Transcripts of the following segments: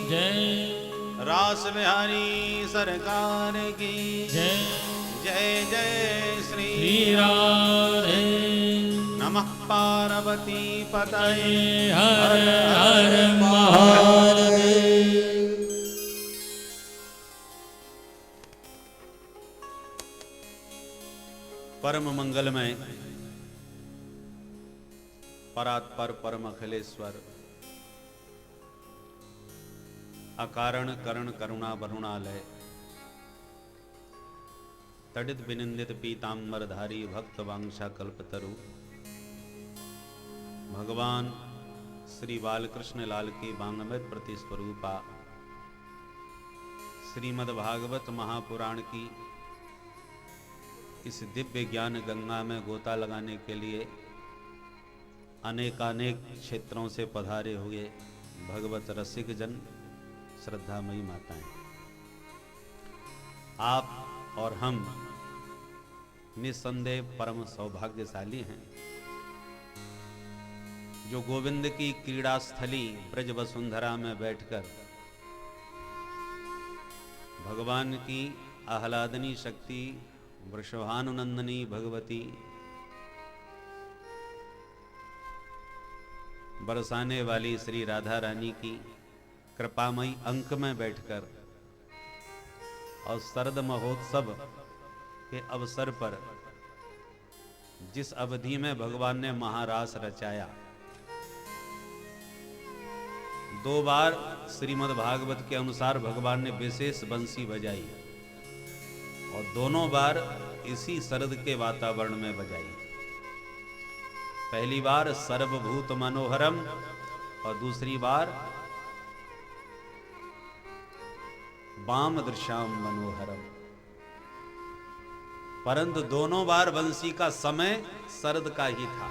जय। रास बिहारी सरकार की जय। जय जय श्री श्री राधे। नमः पार्वती पतये हर हर महादेव। परम मंगलमय परात्पर परम अखिलेश्वर अकारण करण करुणा वरुणालय तड़ित विनिंदित पीतांबरधारी भक्त वांछा कल्पतरु भगवान श्री बालकृष्ण लाल की वांगमय प्रति स्वरूपा श्रीमद् भागवत महापुराण की इस दिव्य ज्ञान गंगा में गोता लगाने के लिए अनेकानेक क्षेत्रों से पधारे हुए भगवत रसिक जन, श्रद्धामयी माताएं, आप और हम निस्संदेह परम सौभाग्यशाली हैं जो गोविंद की क्रीड़ा स्थली ब्रज वसुंधरा में बैठकर भगवान की आह्लादनी शक्ति वृषभानुनंदनी भगवती बरसाने वाली श्री राधा रानी की कृपामयी अंक में बैठकर और शरद महोत्सव के अवसर पर जिस अवधि में भगवान ने महारास रचाया, 2 बार श्रीमद् भागवत के अनुसार भगवान ने विशेष बंसी बजाई और दोनों बार इसी शरद के वातावरण में बजाई। पहली बार सर्वभूत मनोहरम और दूसरी बार वाम दृश्याम मनोहरम, परंतु दोनों बार बंसी का समय शरद का ही था।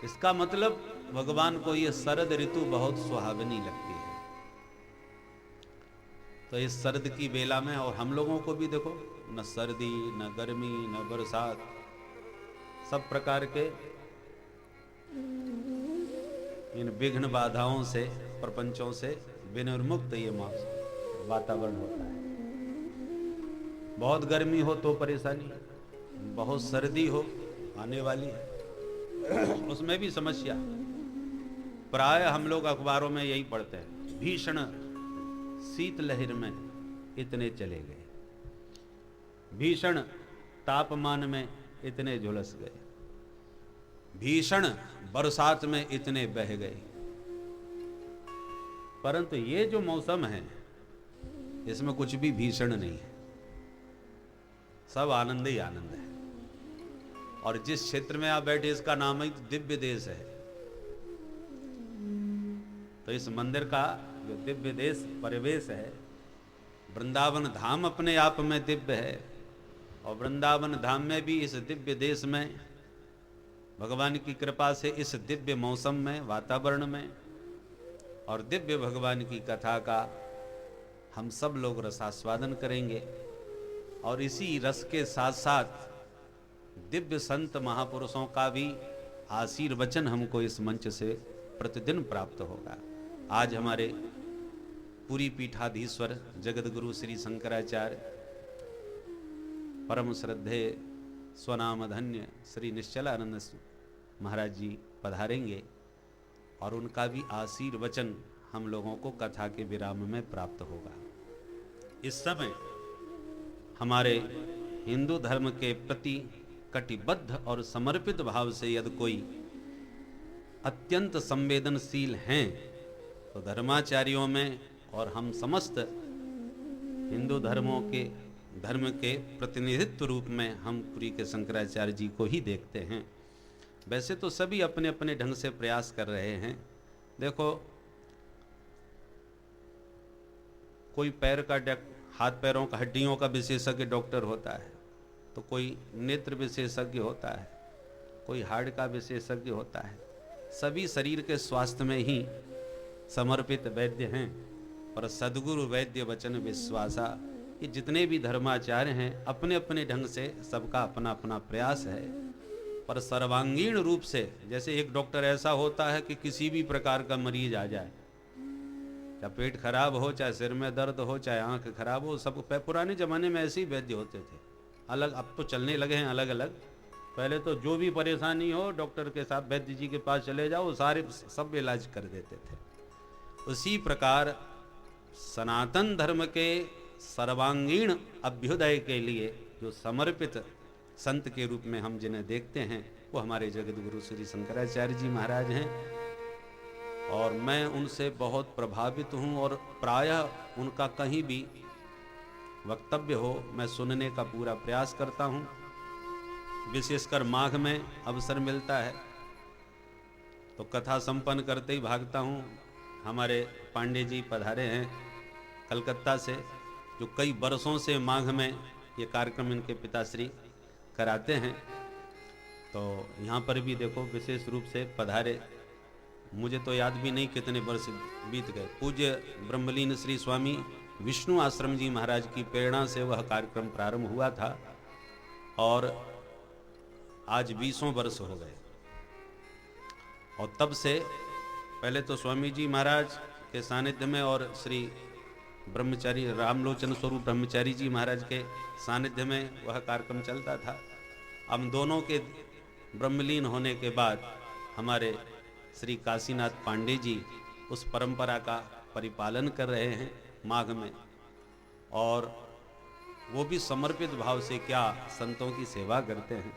इसका मतलब भगवान को यह शरद ऋतु बहुत सुहावनी लगती है। तो इस शरद की बेला में, और हम लोगों को भी देखो, न सर्दी न गर्मी न बरसात, सब प्रकार के इन विघ्न बाधाओं से, प्रपंचों से विनिर्मुक्त ये वातावरण होता है। बहुत गर्मी हो तो परेशानी, बहुत सर्दी हो आने वाली है उसमें भी समस्या। प्राय हम लोग अखबारों में यही पढ़ते हैं, भीषण शीत लहर में इतने चले गए, भीषण तापमान में इतने झुलस गए, भीषण बरसात में इतने बह गए। परंतु ये जो मौसम है इसमें कुछ भी भीषण नहीं है, सब आनंद ही आनंद है। और जिस क्षेत्र में आप बैठे इसका नाम ही दिव्य देश है। तो इस मंदिर का जो दिव्य देश परिवेश है, वृंदावन धाम अपने आप में दिव्य है और वृंदावन धाम में भी इस दिव्य देश में भगवान की कृपा से इस दिव्य मौसम में, वातावरण में और दिव्य भगवान की कथा का हम सब लोग रसास्वादन करेंगे। और इसी रस के साथ साथ दिव्य संत महापुरुषों का भी आशीर्वचन हमको इस मंच से प्रतिदिन प्राप्त होगा। आज हमारे पूरी पीठाधीश्वर जगत गुरु श्री शंकराचार्य परम श्रद्धेय स्वनाम धन्य श्री निश्चलानंद महाराज जी पधारेंगे और उनका भी आशीर्वचन हम लोगों को कथा के विराम में प्राप्त होगा। इस समय हमारे हिंदू धर्म के प्रति कटिबद्ध और समर्पित भाव से यदि कोई अत्यंत संवेदनशील हैं तो धर्माचार्यों में और हम समस्त हिंदू धर्म के प्रतिनिधित्व रूप में हम पुरी के शंकराचार्य जी को ही देखते हैं। वैसे तो सभी अपने अपने ढंग से प्रयास कर रहे हैं। देखो, कोई पैर का हाथ पैरों का हड्डियों का विशेषज्ञ डॉक्टर होता है, तो कोई नेत्र विशेषज्ञ होता है, कोई हार्ट का विशेषज्ञ होता है। सभी शरीर के स्वास्थ्य में ही समर्पित वैद्य हैं। और सद्गुरु वैद्य वचन विश्वासा, ये जितने भी धर्माचार्य हैं अपने अपने ढंग से सबका अपना अपना प्रयास है पर सर्वांगीण रूप से, जैसे एक डॉक्टर ऐसा होता है कि किसी भी प्रकार का मरीज आ जाए, चाहे पेट खराब हो, चाहे सिर में दर्द हो, चाहे आंख खराब हो, सब पुराने जमाने में ऐसे ही वैद्य होते थे। अलग, अब तो चलने लगे हैं अलग अलग। पहले तो जो भी परेशानी हो डॉक्टर के साथ वैद्य जी के पास चले जाओ, सारे सब इलाज कर देते थे। उसी प्रकार सनातन धर्म के सर्वांगीण अभ्युदय के लिए जो समर्पित संत के रूप में हम जिन्हें देखते हैं, वो हमारे जगत गुरु श्री शंकराचार्य जी महाराज हैं। और मैं उनसे बहुत प्रभावित हूँ और प्रायः उनका कहीं भी वक्तव्य हो मैं सुनने का पूरा प्रयास करता हूँ। विशेषकर माघ में अवसर मिलता है तो कथा संपन्न करते ही भागता हूँ। हमारे पांडे जी पधारे हैं कलकत्ता से, जो कई बरसों से माघ में ये कार्यक्रम इनके पिताश्री कराते हैं। तो यहाँ पर भी देखो विशेष रूप से पधारे। मुझे तो याद भी नहीं कितने वर्ष बीत गए। पूज्य ब्रह्मलीन श्री स्वामी विष्णु आश्रम जी महाराज की प्रेरणा से वह कार्यक्रम प्रारंभ हुआ था और आज 20 वर्ष हो गए। और तब से पहले तो स्वामी जी महाराज के सानिध्य में और श्री ब्रह्मचारी रामलोचन स्वरूप ब्रह्मचारी जी महाराज के सानिध्य में वह कार्यक्रम चलता था। अब दोनों के ब्रह्मलीन होने के बाद हमारे श्री काशीनाथ पांडे जी उस परंपरा का परिपालन कर रहे हैं माघ में, और वो भी समर्पित भाव से क्या संतों की सेवा करते हैं।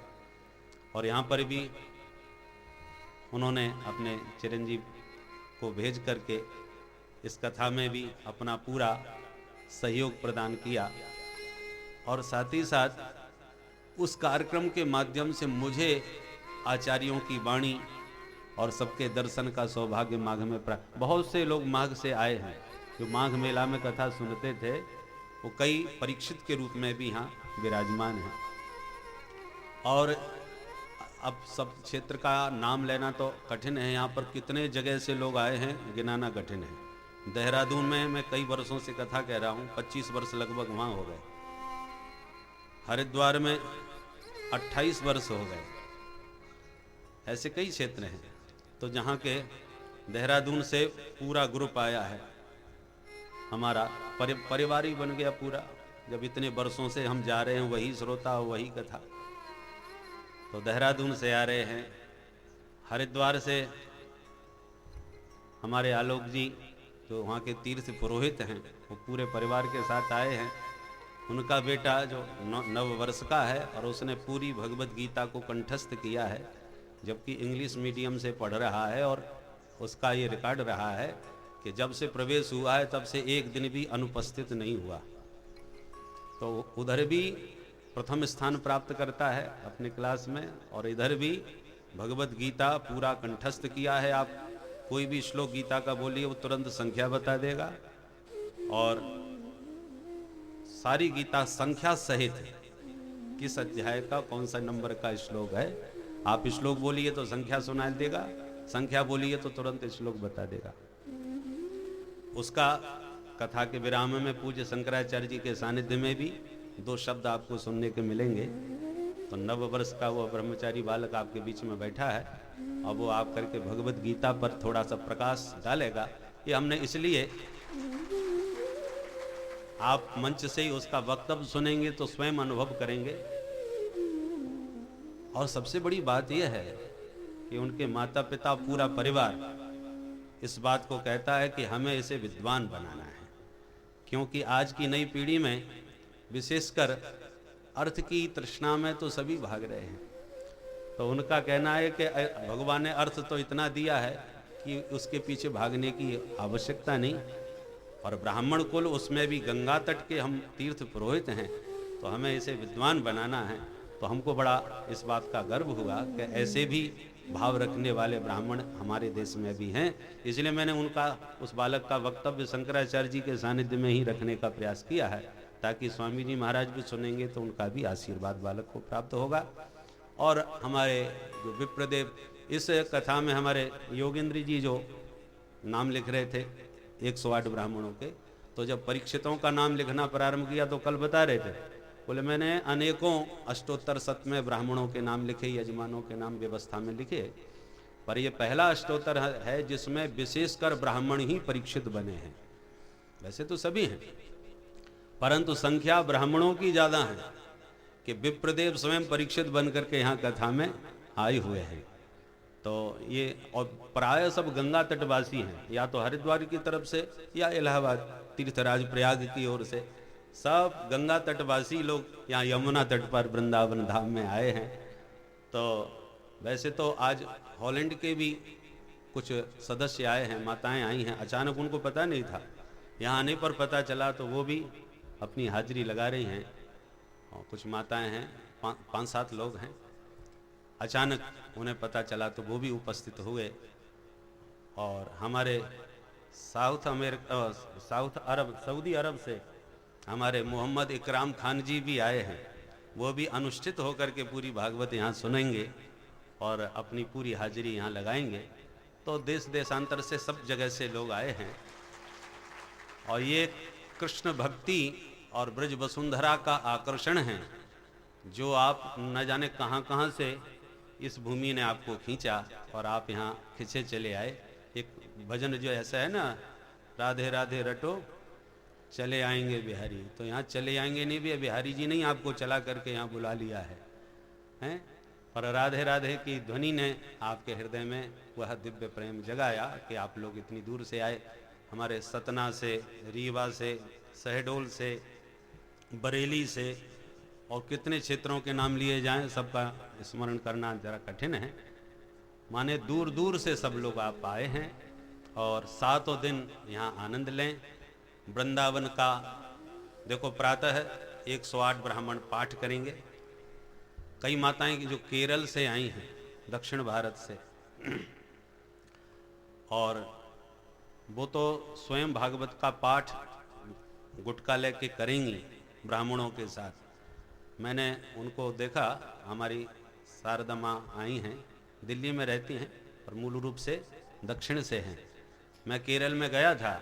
और यहाँ पर भी उन्होंने अपने चिरंजीव को भेज करके इस कथा में भी अपना पूरा सहयोग प्रदान किया। और साथ ही साथ उस कार्यक्रम के माध्यम से मुझे आचार्यों की वाणी और सबके दर्शन का सौभाग्य माघ में प्राप्त। बहुत से लोग माघ से आए हैं जो माघ मेला में कथा सुनते थे, वो कई परीक्षित के रूप में भी यहाँ विराजमान हैं। और अब सब क्षेत्र का नाम लेना तो कठिन है, यहाँ पर कितने जगह से लोग आए हैं गिनाना कठिन है। देहरादून में मैं कई वर्षों से कथा कह रहा हूँ, 25 वर्ष लगभग वहाँ हो गए। हरिद्वार में 28 वर्ष हो गए। ऐसे कई क्षेत्र हैं। तो जहाँ के देहरादून से पूरा ग्रुप आया है, हमारा परिवार ही बन गया पूरा। जब इतने वर्षों से हम जा रहे हैं वही श्रोता वही कथा, तो देहरादून से आ रहे हैं। हरिद्वार से हमारे आलोक जी जो वहाँ के तीर्थ पुरोहित हैं, वो पूरे परिवार के साथ आए हैं। उनका बेटा जो 9 वर्ष का है और उसने पूरी भगवत गीता को कंठस्थ किया है, जबकि इंग्लिश मीडियम से पढ़ रहा है। और उसका ये रिकॉर्ड रहा है कि जब से प्रवेश हुआ है तब से एक दिन भी अनुपस्थित नहीं हुआ। तो उधर भी प्रथम स्थान प्राप्त करता है अपने क्लास में, और इधर भी भगवत गीता पूरा कंठस्थ किया है। आप कोई भी श्लोक गीता का बोलिए वो तुरंत संख्या बता देगा, और सारी गीता संख्या सहित किस अध्याय का कौन सा नंबर का श्लोक है, आप श्लोक बोलिए तो संख्या सुनाई देगा, संख्या बोलिए तो तुरंत श्लोक बता देगा। उसका कथा के विराम में पूज्य शंकराचार्य जी के सानिध्य में भी 2 शब्द आपको सुनने के मिलेंगे। तो 9 वर्ष का वो ब्रह्मचारी बालक आपके बीच में बैठा है, और वो आप करके भगवत गीता पर थोड़ा सा प्रकाश डालेगा। ये हमने इसलिए, आप मंच से ही उसका वक्तव्य सुनेंगे तो स्वयं अनुभव करेंगे। और सबसे बड़ी बात यह है कि उनके माता पिता पूरा परिवार इस बात को कहता है कि हमें इसे विद्वान बनाना है, क्योंकि आज की नई पीढ़ी में विशेषकर अर्थ की तृष्णा में तो सभी भाग रहे हैं। तो उनका कहना है कि भगवान ने अर्थ तो इतना दिया है कि उसके पीछे भागने की आवश्यकता नहीं। और ब्राह्मण कुल, उसमें भी गंगा तट के हम तीर्थ पुरोहित हैं, तो हमें इसे विद्वान बनाना है। तो हमको बड़ा इस बात का गर्व हुआ कि ऐसे भी भाव रखने वाले ब्राह्मण हमारे देश में भी हैं। इसलिए मैंने उनका उस बालक का वक्तव्य शंकराचार्य जी के सानिध्य में ही रखने का प्रयास किया है, ताकि स्वामी जी महाराज भी सुनेंगे तो उनका भी आशीर्वाद बालक को प्राप्त होगा। और हमारे जो विप्रदेव, इस कथा में हमारे योगेंद्र जी जो नाम लिख रहे थे 108 ब्राह्मणों के, तो जब परीक्षितों का नाम लिखना प्रारंभ किया तो कल बता रहे थे बोले मैंने अनेकों अष्टोत्तर शत में ब्राह्मणों के नाम लिखे, यजमानों के नाम व्यवस्था में लिखे, पर ये पहला अष्टोत्तर है जिसमें विशेषकर ब्राह्मण ही परीक्षित बने हैं। वैसे तो सभी हैं, परंतु संख्या ब्राह्मणों की ज्यादा है कि विप्रदेव स्वयं परीक्षित बन करके यहाँ कथा में आए हुए हैं। तो ये और प्राय सब गंगा तटवासी हैं, या तो हरिद्वार की तरफ से या इलाहाबाद तीर्थराज प्रयाग की ओर से, सब गंगा तटवासी लोग यहाँ यमुना तट पर वृंदावन धाम में आए हैं। तो वैसे तो आज हॉलैंड के भी कुछ सदस्य आए हैं, माताएं आई हैं, अचानक उनको पता नहीं था, यहाँ आने पर पता चला तो वो भी अपनी हाजिरी लगा रही हैं। और कुछ माताएं हैं, 5-7 लोग हैं, अचानक उन्हें पता चला तो वो भी उपस्थित हुए। और हमारे साउथ अरब, सऊदी अरब से हमारे मोहम्मद इकराम खान जी भी आए हैं, वो भी अनुष्ठित होकर के पूरी भागवत यहाँ सुनेंगे और अपनी पूरी हाजिरी यहाँ लगाएंगे। तो देश देशांतर से सब जगह से लोग आए हैं। और ये कृष्ण भक्ति और ब्रज वसुंधरा का आकर्षण है, जो आप न जाने कहाँ कहाँ से इस भूमि ने आपको खींचा और आप यहाँ खींचे चले आए। एक भजन जो ऐसा है ना, राधे राधे रटो चले आएंगे बिहारी, तो यहाँ चले आएंगे नहीं भी, बिहारी जी नहीं आपको चला करके यहाँ बुला लिया है, हैं? पर राधे राधे की ध्वनि ने आपके हृदय में वह दिव्य प्रेम जगाया कि आप लोग इतनी दूर से आए। हमारे सतना से, रीवा से, शहडोल से, बरेली से, और कितने क्षेत्रों के नाम लिए जाएं, सबका स्मरण करना जरा कठिन है। माने दूर दूर से सब लोग आप आए हैं और 7 दिन यहाँ आनंद लें। वृंदावन का देखो, प्रातः 108 ब्राह्मण पाठ करेंगे। कई माताएं जो केरल से आई हैं, दक्षिण भारत से, और वो तो स्वयं भागवत का पाठ गुटका लेके करेंगी ब्राह्मणों के साथ। मैंने उनको देखा, हमारी शारदा माँ आई हैं, दिल्ली में रहती हैं और मूल रूप से दक्षिण से हैं। मैं केरल में गया था,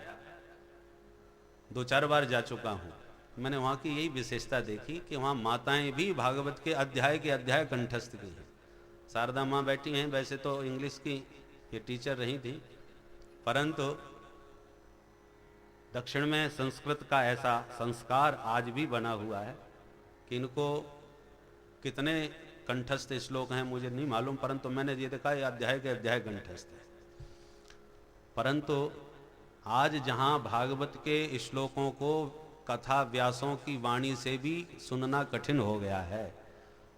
2-4 बार जा चुका हूँ। मैंने वहाँ की यही विशेषता देखी कि वहाँ माताएं भी भागवत के अध्याय कंठस्थ की हैं। शारदा माँ बैठी हैं, वैसे तो इंग्लिश की ये टीचर रही थी, परंतु दक्षिण में संस्कृत का ऐसा संस्कार आज भी बना हुआ है कि इनको कितने कंठस्थ श्लोक हैं मुझे नहीं मालूम, परंतु मैंने ये देखा ये अध्याय के अध्याय कंठस्थ है। परंतु आज जहाँ भागवत के श्लोकों को कथा व्यासों की वाणी से भी सुनना कठिन हो गया है,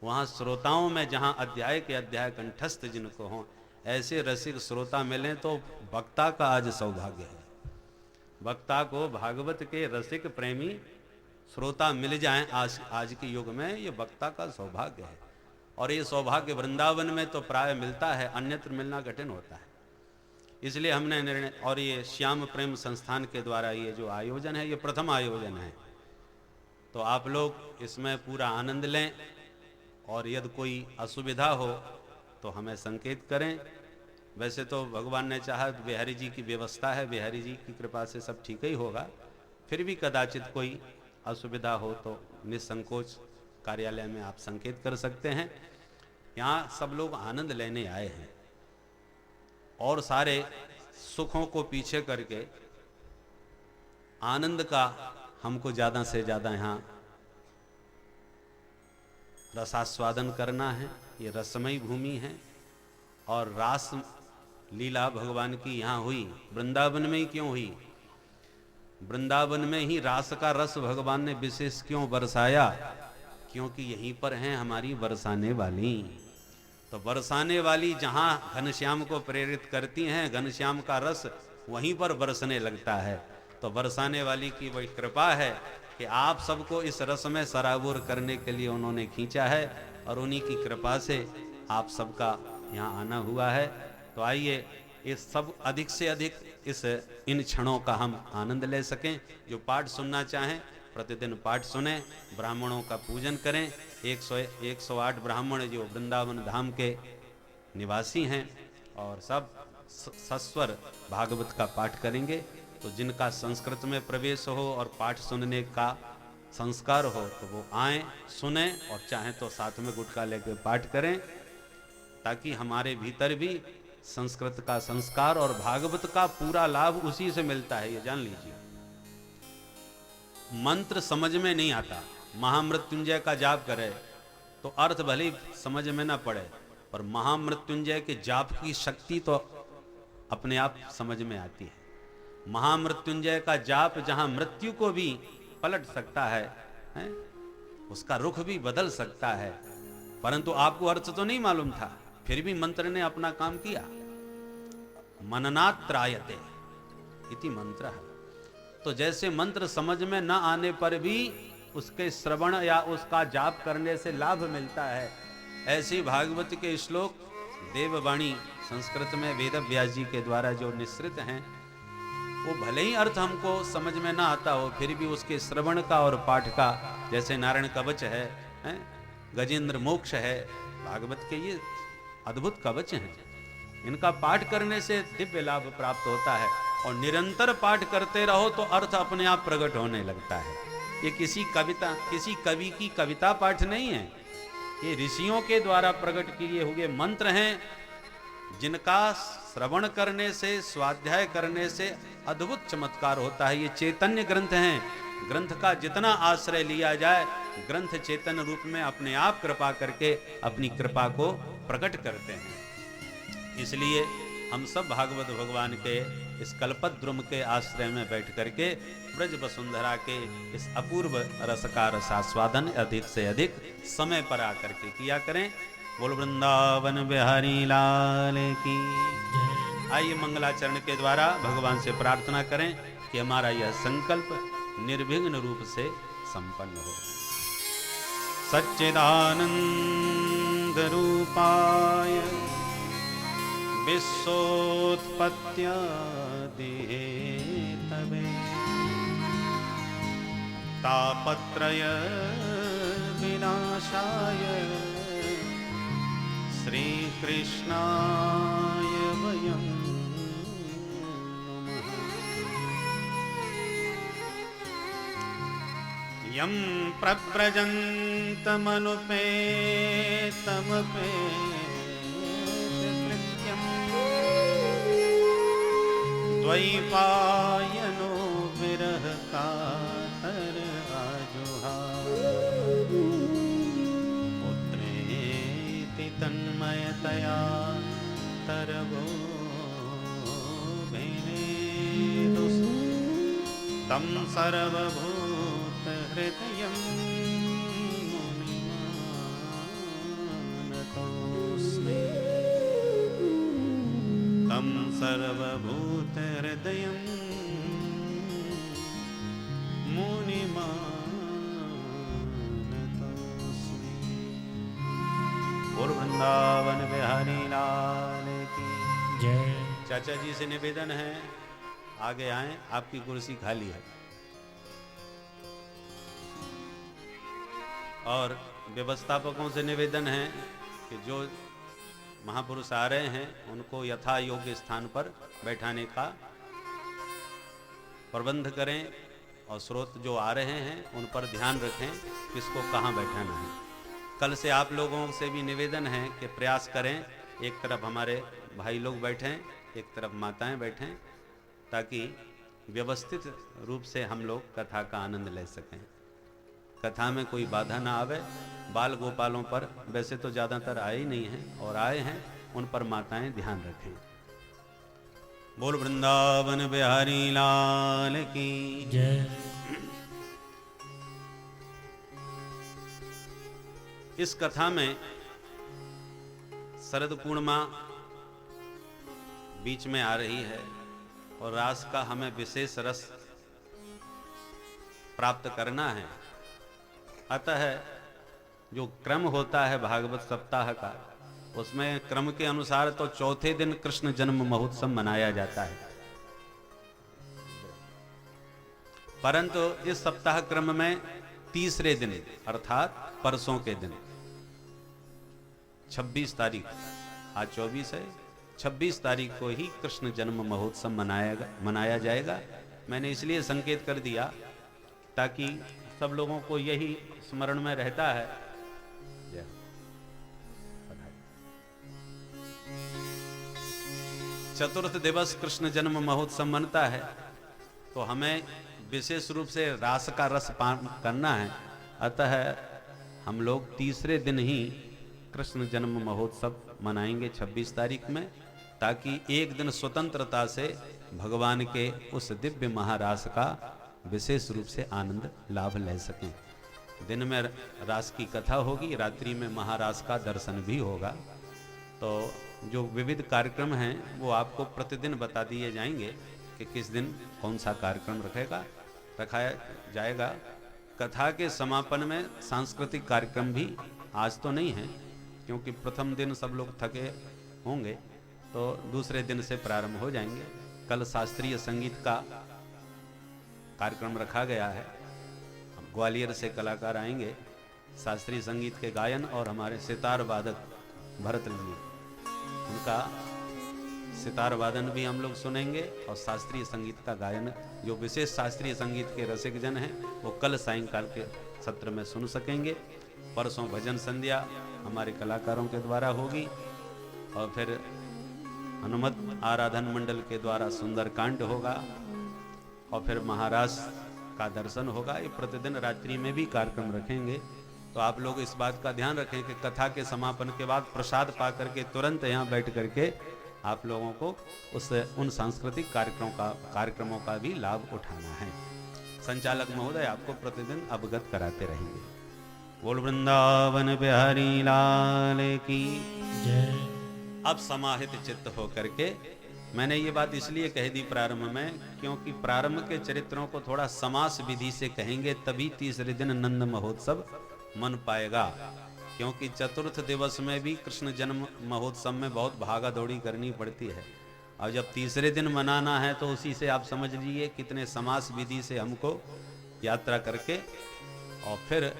वहाँ श्रोताओं में जहाँ अध्याय के अध्याय कंठस्थ जिनको हों, ऐसे रसिक श्रोता मिलें तो वक्ता का आज सौभाग्य है। वक्ता को भागवत के रसिक प्रेमी श्रोता मिल जाएं आज के युग में, ये वक्ता का सौभाग्य है। और ये सौभाग्य वृंदावन में तो प्राय मिलता है, अन्यत्र मिलना कठिन होता है। इसलिए हमने निर्णय, और ये श्याम प्रेम संस्थान के द्वारा ये जो आयोजन है, ये प्रथम आयोजन है, तो आप लोग इसमें पूरा आनंद लें। और यदि कोई असुविधा हो तो हमें संकेत करें। वैसे तो भगवान ने चाहा बिहारी जी की व्यवस्था है, बिहारी जी की कृपा से सब ठीक ही होगा। फिर भी कदाचित कोई असुविधा हो तो निसंकोच कार्यालय में आप संकेत कर सकते हैं। यहाँ सब लोग आनंद लेने आए हैं और सारे सुखों को पीछे करके आनंद का हमको ज़्यादा से ज़्यादा यहाँ रसास्वादन करना है। ये रसमयी भूमि है और रास लीला भगवान की यहाँ हुई। वृंदावन में ही क्यों हुई? वृंदावन में ही रास का रस भगवान ने विशेष क्यों बरसाया? क्योंकि यहीं पर हैं हमारी बरसाने वाली। तो बरसाने वाली जहाँ घनश्याम को प्रेरित करती हैं, घनश्याम का रस वहीं पर बरसने लगता है। तो बरसाने वाली की वही कृपा है कि आप सबको इस रस में सराबोर करने के लिए उन्होंने खींचा है और उन्हीं की कृपा से आप सबका यहाँ आना हुआ है। तो आइए इस सब अधिक से अधिक इन क्षणों का हम आनंद ले सकें। जो पाठ सुनना चाहें प्रतिदिन पाठ सुने, ब्राह्मणों का पूजन करें। 108 ब्राह्मण जो वृंदावन धाम के निवासी हैं और सब सस्वर भागवत का पाठ करेंगे। तो जिनका संस्कृत में प्रवेश हो और पाठ सुनने का संस्कार हो तो वो आए, सुने और चाहे तो साथ में गुटखा लेकर पाठ करें, ताकि हमारे भीतर भी संस्कृत का संस्कार और भागवत का पूरा लाभ उसी से मिलता है, ये जान लीजिए। मंत्र समझ में नहीं आता, महामृत्युंजय का जाप करे तो अर्थ भले ही समझ में ना पड़े, पर महामृत्युंजय के जाप की शक्ति तो अपने आप समझ में आती है। महामृत्युंजय का जाप जहां मृत्यु को भी पलट सकता है, उसका रुख भी बदल सकता है, परंतु आपको अर्थ तो नहीं मालूम था, फिर भी मंत्र ने अपना काम किया। मननात् त्रायते इति मंत्र है। तो जैसे मंत्र समझ में न आने पर भी उसके श्रवण या उसका जाप करने से लाभ मिलता है, ऐसे भागवत के श्लोक देववाणी संस्कृत में वेद व्यास जी के द्वारा जो निश्रित हैं, वो भले ही अर्थ हमको समझ में ना आता हो, फिर भी उसके श्रवण का और पाठ का, जैसे नारायण कवच है, गजेंद्र मोक्ष है, भागवत के ये अद्भुत कवच हैं, इनका पाठ करने से दिव्य लाभ प्राप्त होता है। और निरंतर पाठ करते रहो तो अर्थ अपने आप प्रकट होने लगता है। ये किसी कवि की कविता पाठ नहीं है, ये ऋषियों के द्वारा प्रकट किए हुए मंत्र हैं, जिनका श्रवण करने से, स्वाध्याय करने से अद्भुत चमत्कार होता है। ये चैतन्य ग्रंथ हैं, ग्रंथ का जितना आश्रय लिया जाए, ग्रंथ चेतन रूप में अपने आप कृपा करके अपनी कृपा को प्रकट करते हैं। इसलिए हम सब भागवत भगवान के इस कल्पद्रुम के आश्रय में बैठ करके ब्रज वसुंधरा के इस अपूर्व रस का रसास्वादन अधिक से अधिक समय पर आकर के किया करें। बोल वृंदावन बिहारी लाल की। आइए मंगलाचरण के द्वारा भगवान से प्रार्थना करें कि हमारा यह संकल्प निर्विघ्न रूप से संपन्न हो। सच्चिदानंद रूपाय विश्वोत्पत्त्यादिहेतवे तापत्रय विनाशाय श्रीकृष्णाय वयं नमः। यं प्रव्रजन्तमनुपेतमपेतकृत्यं द्वैपायनो विरहकातर आजुहाव पुत्रेति तन्मयतया तरवो भेनेदुस् तं सर्वभूतहृदयं मुनिमानतोऽस्मि। तं सर्वभूतहृदयं मुनिमानतोऽस्मि। बोल वृंदावन बिहारी लाल की जय। चाचा जी से निवेदन है, आगे आए, आपकी कुर्सी खाली है। और व्यवस्थापकों से निवेदन है कि जो महापुरुष आ रहे हैं उनको यथा योग्य स्थान पर बैठाने का प्रबंध करें, और स्रोत जो आ रहे हैं उन पर ध्यान रखें किसको कहाँ बैठाना है। कल से आप लोगों से भी निवेदन है कि प्रयास करें, एक तरफ हमारे भाई लोग बैठें, एक तरफ माताएं बैठें, ताकि व्यवस्थित रूप से हम लोग कथा का आनंद ले सकें, कथा में कोई बाधा ना आवे। बाल गोपालों पर वैसे तो ज़्यादातर आए ही नहीं हैं, और आए हैं उन पर माताएं ध्यान रखें। बोल वृंदावन बिहारी लाल की जय। इस कथा में शरद पूर्णिमा बीच में आ रही है, और रास का हमें विशेष रस प्राप्त करना है। अतः जो क्रम होता है भागवत सप्ताह का, उसमें क्रम के अनुसार तो चौथे दिन कृष्ण जन्म महोत्सव मनाया जाता है, परंतु इस सप्ताह क्रम में तीसरे दिन अर्थात परसों के दिन 26 तारीख, आज 24 है, 26 तारीख को ही कृष्ण जन्म महोत्सव मनाया जाएगा। मैंने इसलिए संकेत कर दिया ताकि सब लोगों को यही स्मरण में रहता है। जय हो। चतुर्थ दिवस कृष्ण जन्म महोत्सव मनता है, तो हमें विशेष रूप से रास का रस पान करना है। अतः हम लोग तीसरे दिन ही कृष्ण जन्म महोत्सव मनाएंगे 26 तारीख में, ताकि एक दिन स्वतंत्रता से भगवान के उस दिव्य महारास का विशेष रूप से आनंद लाभ ले सकें। दिन में रास की कथा होगी, रात्रि में महारास का दर्शन भी होगा। तो जो विविध कार्यक्रम हैं वो आपको प्रतिदिन बता दिए जाएंगे कि किस दिन कौन सा कार्यक्रम रखाया जाएगा। कथा के समापन में सांस्कृतिक कार्यक्रम भी आज तो नहीं है, क्योंकि प्रथम दिन सब लोग थके होंगे, तो दूसरे दिन से प्रारंभ हो जाएंगे। कल शास्त्रीय संगीत का कार्यक्रम रखा गया है। ग्वालियर से कलाकार आएंगे, शास्त्रीय संगीत के गायन, और हमारे सितार वादक भरत जी, उनका सितार वादन भी हम लोग सुनेंगे, और शास्त्रीय संगीत का गायन जो विशेष शास्त्रीय संगीत के रसिक जन हैं वो कल सायंकाल के सत्र में सुन सकेंगे। परसों भजन संध्या हमारे कलाकारों के द्वारा होगी, और फिर हनुमत आराधन मंडल के द्वारा सुंदरकांड होगा, और फिर महाराज का दर्शन होगा। ये प्रतिदिन रात्रि में भी कार्यक्रम रखेंगे। तो आप लोग इस बात का ध्यान रखें कि कथा के समापन के बाद प्रसाद पा करके तुरंत यहाँ बैठ करके आप लोगों को उन सांस्कृतिक कार्यक्रमों का भी लाभ उठाना है। संचालक महोदय आपको प्रतिदिन अवगत कराते रहेंगे। बोल वृंदावन बिहारी लाल की जय। अब समाहित चित्त हो करके, मैंने ये बात इसलिए कह दी प्रारंभ में, क्योंकि प्रारंभ के चरित्रों को थोड़ा समास विधि से कहेंगे, तभी तीसरे दिन नंद महोत्सव मन पाएगा। क्योंकि चतुर्थ दिवस में भी कृष्ण जन्म महोत्सव में बहुत भागा दौड़ी करनी पड़ती है, और जब तीसरे दिन मनाना है तो उसी से आप समझ लीजिए कितने समास विधि से हमको यात्रा करके और फिर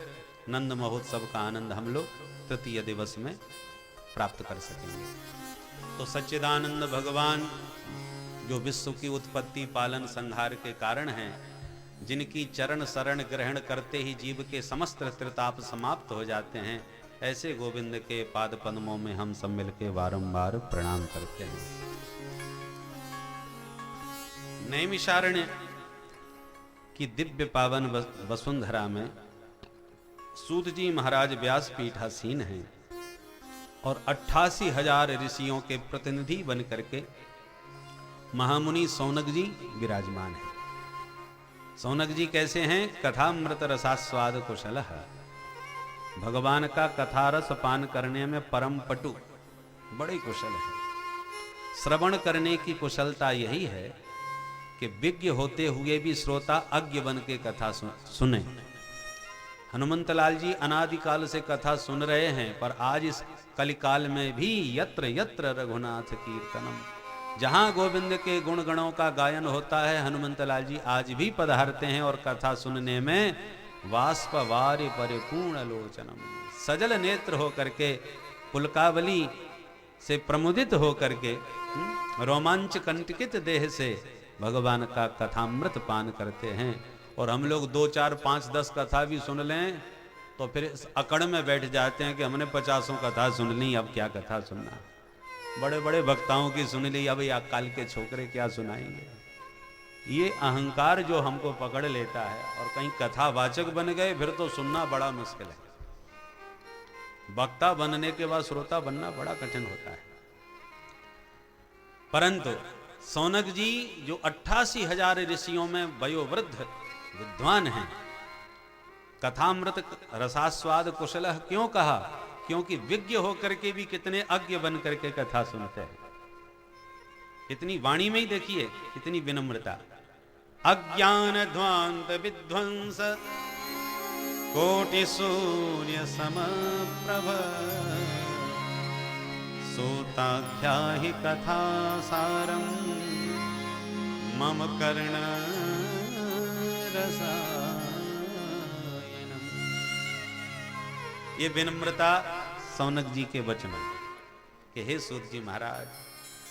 नंद महोत्सव का आनंद हम लोग तृतीय दिवस में प्राप्त कर सकेंगे। तो सच्चिदानंद भगवान जो विश्व की उत्पत्ति पालन संहार के कारण हैं, जिनकी चरण शरण ग्रहण करते ही जीव के समस्त त्रिताप समाप्त हो जाते हैं, ऐसे गोविंद के पाद पद्मों में हम सब मिलके बारंबार प्रणाम करते हैं। नैमिषारण्य की दिव्य पावन वसुंधरा में सूत जी महाराज व्यास पीठासीन हैं, और 88,000 ऋषियों के प्रतिनिधि बन करके महामुनि सौनक जी विराजमान हैं। सौनक जी कैसे हैं? कथामृत रसास्वाद कुशल, भगवान का कथारस पान करने में परम पटु, बड़े कुशल है। श्रवण करने की कुशलता यही है कि विज्ञ होते हुए भी श्रोता अज्ञ बन के कथा सुने। हनुमंतलाल जी अनादिकाल से कथा सुन रहे हैं, पर आज इस कलिकाल में भी यत्र यत्र रघुनाथ कीर्तनम, जहां गोविंद के गुण गणों का गायन होता है, हनुमंतलाल जी आज भी पधारते हैं और कथा सुनने में वाष्पवारि परिपूर्ण लोचनम, सजल नेत्र हो करके, पुलकावली से प्रमुदित हो करके, रोमांच कंटकित देह से भगवान का कथामृत पान करते हैं। और हम लोग 2, 4, 5, 10 कथा भी सुन लें तो फिर इस अकड़ में बैठ जाते हैं कि हमने 50 कथा सुन ली, अब क्या कथा सुनना, बड़े बड़े वक्ताओं की सुन ली, अब या काल के छोकरे क्या सुनाएंगे। ये अहंकार जो हमको पकड़ लेता है और कहीं कथावाचक बन गए, फिर तो सुनना बड़ा मुश्किल है। वक्ता बनने के बाद श्रोता बनना बड़ा कठिन होता है। परंतु सौनक जी जो 88,000 ऋषियों में वयोवृद्ध विद्वान हैं, कथामृत रसास्वाद कुशल क्यों कहा? क्योंकि विज्ञ होकर के भी कितने अज्ञ बन करके कथा सुनते हैं। इतनी वाणी में ही देखिए कितनी विनम्रता। अज्ञान ध्वांत विध्वंस कोटि सूर्य समप्रभ, सोताख्याहि कथा सारम मम कर्ण रसायनम। ये विनम्रता सौनक जी के वचन कि हे सूत जी महाराज,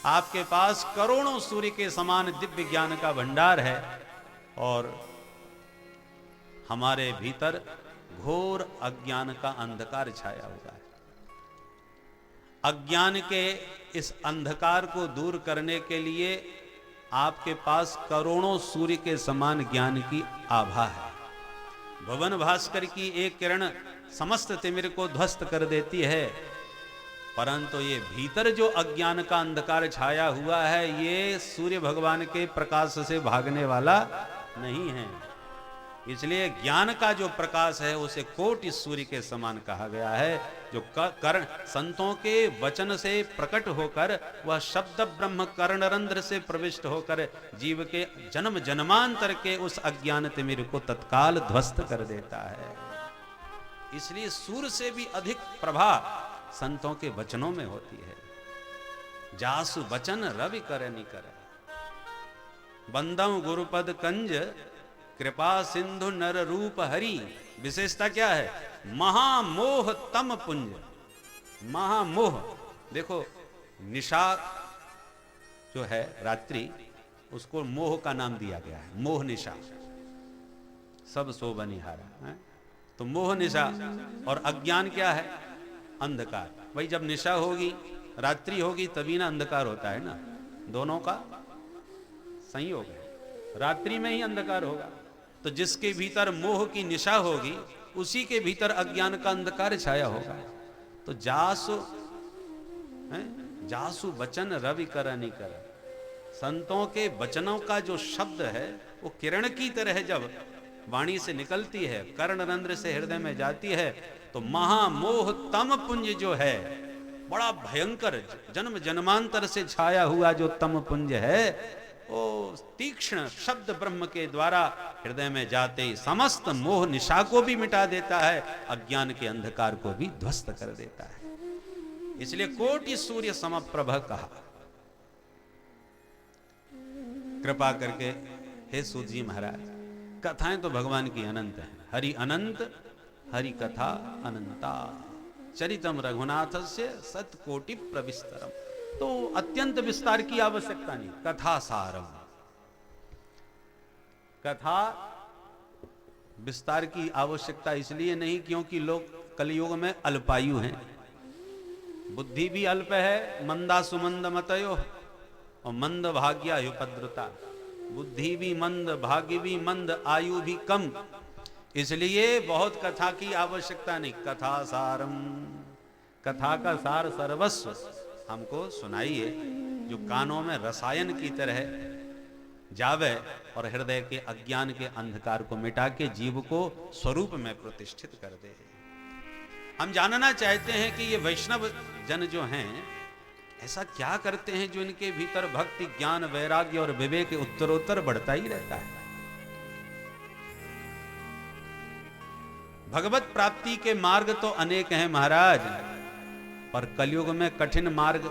आपके पास करोड़ों सूर्य के समान दिव्य ज्ञान का भंडार है, और हमारे भीतर घोर अज्ञान का अंधकार छाया हुआ है। अज्ञान के इस अंधकार को दूर करने के लिए आपके पास करोड़ों सूर्य के समान ज्ञान की आभा है। भुवन भास्कर की एक किरण समस्त तिमिर को ध्वस्त कर देती है, परंतु ये भीतर जो अज्ञान का अंधकार छाया हुआ है, ये सूर्य भगवान के प्रकाश से भागने वाला नहीं है। इसलिए ज्ञान का जो प्रकाश है उसे कोटि सूर्य के समान कहा गया है, जो कर्ण संतों के वचन से प्रकट होकर वह शब्द ब्रह्म कर्णरंध्र से प्रविष्ट होकर जीव के जन्म जन्मांतर के उस अज्ञान तिमिर को तत्काल ध्वस्त कर देता है। इसलिए सूर्य से भी अधिक प्रभा संतों के वचनों में होती है। जासु वचन रवि कर निकर, बंदम गुरुपद कंज, कृपा सिंधु नर रूप हरि। विशेषता क्या है? महामोह तम पुंज। महामोह, देखो निशा जो है रात्रि, उसको मोह का नाम दिया गया है। मोह निशा, सब सो बनिहारा है। तो मोह निशा और अज्ञान क्या है? अंधकार। भाई जब निशा होगी, रात्रि होगी, तभी ना अंधकार होता है ना। दोनों का संयोग है, रात्रि में ही अंधकार होगा। तो जिसके भीतर मोह की निशा होगी, उसी के भीतर अज्ञान का अंधकार छाया होगा। तो जासु वचन रवि कर निकर, संतों के वचनों का जो शब्द है वो किरण की तरह जब वाणी से निकलती है, कर्णरंध्र से हृदय में जाती है, तो महामोह तम पुंज जो है, बड़ा भयंकर जन्म जन्मांतर से छाया हुआ जो तम पुंज है, वो तीक्ष्ण शब्द ब्रह्म के द्वारा हृदय में जाते ही समस्त मोह निशा को भी मिटा देता है, अज्ञान के अंधकार को भी ध्वस्त कर देता है। इसलिए कोटि सूर्य समप्रभ कहा। कृपा करके हे सूत जी महाराज, कथाएं तो भगवान की अनंत है। हरि अनंत, हरि कथा अनंता, चरितम रघुनाथ से सतकोटि प्रविस्तरम। तो अत्यंत विस्तार की आवश्यकता नहीं, कथा सारम। कथा विस्तार की आवश्यकता इसलिए नहीं क्योंकि लोग कलयुग में अल्पायु हैं, बुद्धि भी अल्प है। मंदा सुमंद मतयो और मंद भाग्यायुपद्रुता, बुद्धि भी मंद, भाग्य भी मंद, आयु भी कम। इसलिए बहुत कथा की आवश्यकता नहीं। कथा सारम, कथा का सार सर्वस्व हमको सुनाइए, जो कानों में रसायन की तरह जावे और हृदय के अज्ञान के अंधकार को मिटा के जीव को स्वरूप में प्रतिष्ठित कर दे। हम जानना चाहते हैं कि ये वैष्णव जन जो हैं ऐसा क्या करते हैं जो इनके भीतर भक्ति, ज्ञान, वैराग्य और विवेक उत्तरोत्तर बढ़ता ही रहता है। भगवत प्राप्ति के मार्ग तो अनेक हैं महाराज, पर कलयुग में कठिन मार्ग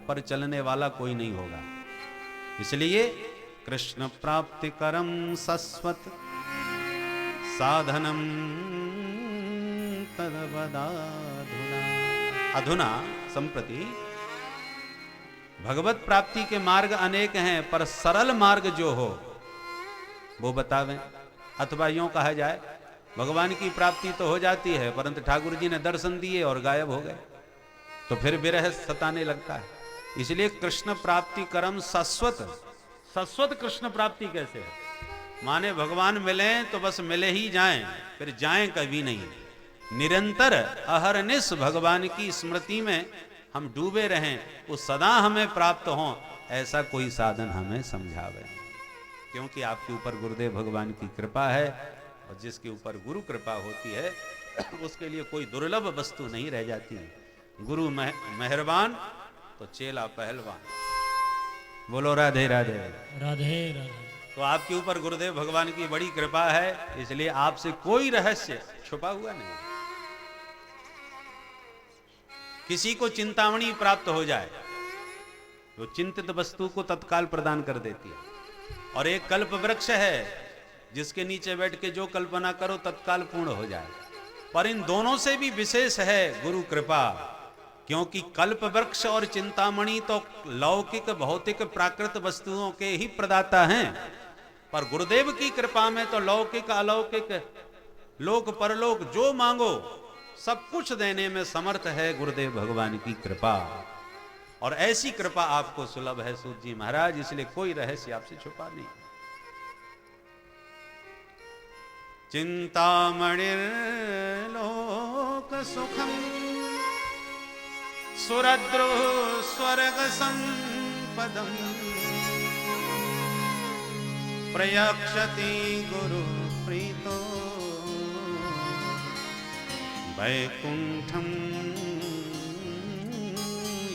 पर चलने वाला कोई नहीं होगा। इसलिए कृष्ण प्राप्ति करम सस्वत साधनम तदवदाधुना। अधुना संप्रति भगवत प्राप्ति के मार्ग अनेक हैं, पर सरल मार्ग जो हो वो बतावें। अथवा यूं कहा जाए, भगवान की प्राप्ति तो हो जाती है, परंतु ठाकुर जी ने दर्शन दिए और गायब हो गए, तो फिर विरह सताने लगता है। इसलिए कृष्ण प्राप्ति करम सस्वत। सस्वत कृष्ण प्राप्ति कैसे है? माने भगवान मिले तो बस मिले ही जाएं, फिर जाएं कभी नहीं। निरंतर अहरनिश भगवान की स्मृति में हम डूबे रहें, वो सदा हमें प्राप्त हों, ऐसा कोई साधन हमें समझावे। क्योंकि आपके ऊपर गुरुदेव भगवान की कृपा है, और जिसके ऊपर गुरु कृपा होती है उसके लिए कोई दुर्लभ वस्तु नहीं रह जाती। गुरु मेहरबान तो चेला पहलवान। बोलो राधे राधे राधे राधे। तो आपके ऊपर गुरुदेव भगवान की बड़ी कृपा है, इसलिए आपसे कोई रहस्य छुपा हुआ नहीं। किसी को चिंतामणि प्राप्त हो जाए, वो चिंतित वस्तु को तत्काल प्रदान कर देती है। और एक कल्प वृक्ष है जिसके नीचे बैठ के जो कल्पना करो तत्काल पूर्ण हो जाए। पर इन दोनों से भी विशेष है गुरु कृपा, क्योंकि कल्प वृक्ष और चिंतामणि तो लौकिक भौतिक प्राकृत वस्तुओं के ही प्रदाता हैं, पर गुरुदेव की कृपा में तो लौकिक अलौकिक लोक परलोक जो मांगो सब कुछ देने में समर्थ है गुरुदेव भगवान की कृपा। और ऐसी कृपा आपको सुलभ है सूत जी महाराज, इसलिए कोई रहस्य आपसे छुपा नहीं। चिंतामणिर्लोक सुखम सुरद्रो स्वर्ग संपदम प्रयक्षति गुरु प्रीतो वैकुंठम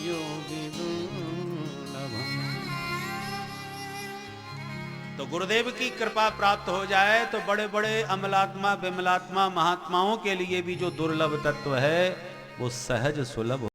योगी दुर्लभम। तो गुरुदेव की कृपा प्राप्त हो जाए तो बड़े बड़े अमलात्मा विमलात्मा महात्माओं के लिए भी जो दुर्लभ तत्व है वो सहज सुलभ